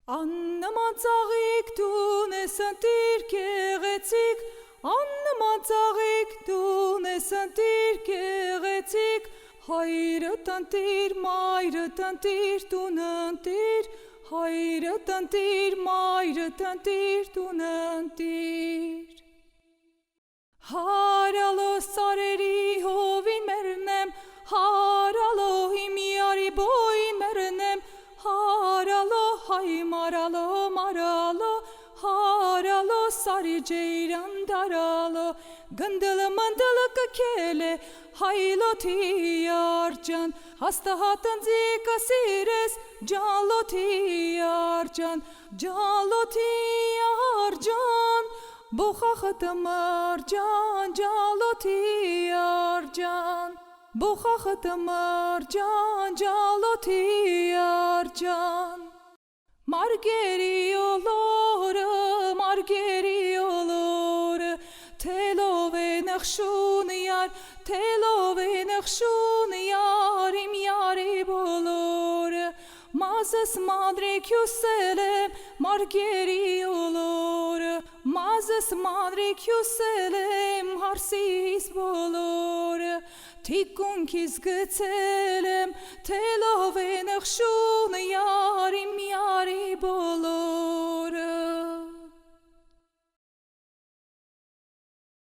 Աննման ծաղիկ դուն ես ընտիր գեղեցիկ, աննման ծաղիկ դուն ես ընտիր գեղեցիկ, հայրդ ընտիր, մայրդ ընտիր, տուն ընտիր, հայրդ ընտիր, մայրդ ընտիր, տուն ընտիր։ Հարալո սարերի հովին մերնեմ, հարալո հիմիարի բոյին մերնեմ, հարալո հայ մարալո, հարալո սարի ջեյրան դարալո, գնդլը մնդլը կքել է, հայլոթի արջան, հաստահատ ընձիկը սիրես, ջալոթի արջան, ջալոթի արջան, բոխախտը մարջան, ջալոթի արջան, բոխախտը մարջան, ջալոթի արջան։ Մարգերի ոլորը, թելով է նխշուն յար, թելով է նխշուն յար, իմ յարի բոլորը, մազս մանրիկ հյուսել եմ, մարգերի ոլորը, մազս մանրիկ հյուսել եմ, հարսիս բոլորը, թիկունքիս գցել եմ, թելով է նխշուն